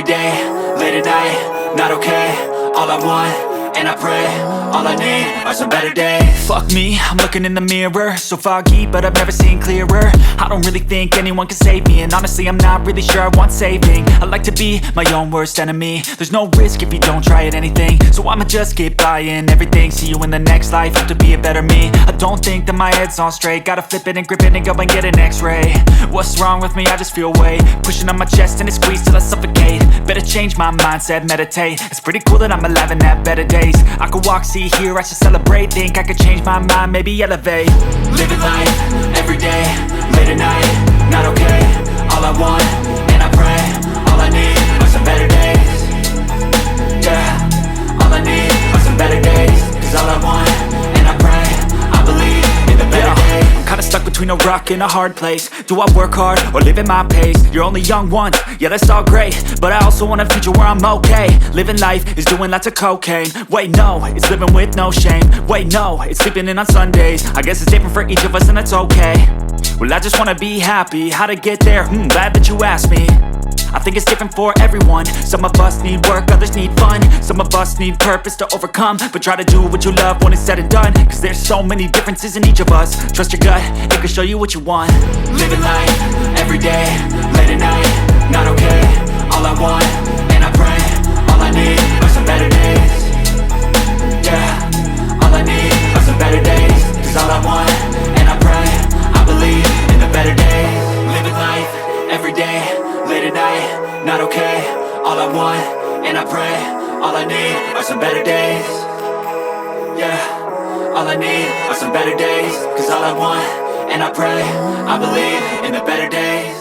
day, late at night, not okay. All I want, and I pray, all I need are some better days. Fuck me, I'm looking in the mirror, so foggy, but I've never seen clearer. I don't really think anyone can save me, and honestly I'm not really sure I want saving. I like to be my own worst enemy. There's no risk if you don't try at anything, so I'ma just keep buying everything. See you in the next life, hope to be a better me. I don't think that my head's on straight, gotta flip it and grip it and go and get an x-ray. What's wrong with me? I just feel weight pushing on my chest and it squeezes till I suffocate. Better change my mindset, meditate. It's pretty cool that I'm alive and have better days. I could walk, see, hear, I should celebrate. Think I could change my mind, maybe elevate. Living life, every day, late at night, not okay. All I want, and I pray, all I need are some better days. Yeah, all I need are some better days. Cause all I want, and I pray, I believe in the better days. I'm kinda stuck between a rock and a hard place. Do I work hard or live at my pace? You're only young once, yeah that's all great, but I also want a future where I'm okay. Living life is doing lots of cocaine. Wait no, it's living with no shame. Wait no, it's sleeping in on Sundays. I guess it's different for each of us and that's okay. Well I just wanna be happy, how to get there? Glad that you asked me. I think it's different for everyone. Some of us need work, others need fun. Some of us need purpose to overcome. But try to do what you love when it's said and done. Cause there's so many differences in each of us. Trust your gut, it can show you what you want. Living life, every day, late at night, not okay. All I want, and I pray, all I need are some better days. Yeah, all I need are some better days. Cause all I want, and I pray, I believe in the better days. Living life, every day, late at night, not okay. All I want, and I pray, all I need are some better days. Yeah, all I need are some better days. Cause all I want, and I pray, I believe in the better days.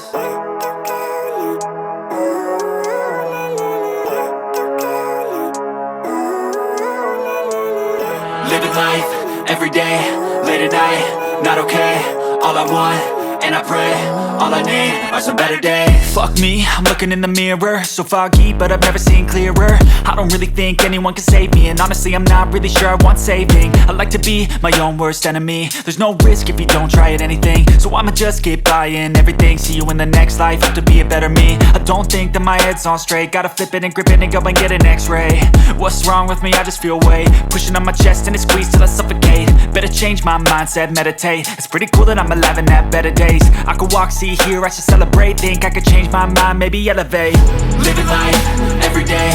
Living life, every day, late at night, not okay. All I want, and I pray, all I need are some better days. Fuck me, I'm looking in the mirror, so foggy, but I've never seen clearer. I don't really think anyone can save me, and honestly I'm not really sure I want saving. I like to be my own worst enemy. There's no risk if you don't try at anything, so I'ma just keep buying everything. See you in the next life, hope to be a better me. I don't think that my head's on straight, gotta flip it and grip it and go and get an x-ray. What's wrong with me? I just feel weight pushing on my chest and it squeezes till I suffocate. Better change my mindset, meditate. It's pretty cool that I'm alive and have better days. I could walk, see, hear, I should celebrate. Think I could change my mind, maybe elevate. Living life, every day,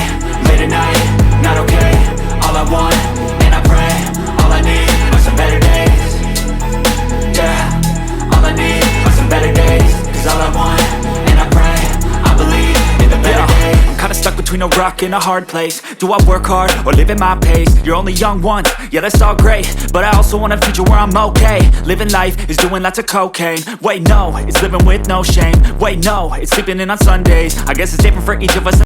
late at night, not okay. All I want, and I pray, all I need are some better days. Yeah, all I need are some better days. Cause all I want, and I pray, I believe in the better days. I'm kinda stuck between a rock and a hard place. Do I work hard or live at my pace? You're only young once, yeah that's all great, but I also want a future where I'm okay. Living life is doing lots of cocaine. Wait no, it's living with no shame. Wait no, it's sleeping in on Sundays. I guess it's different for each of us.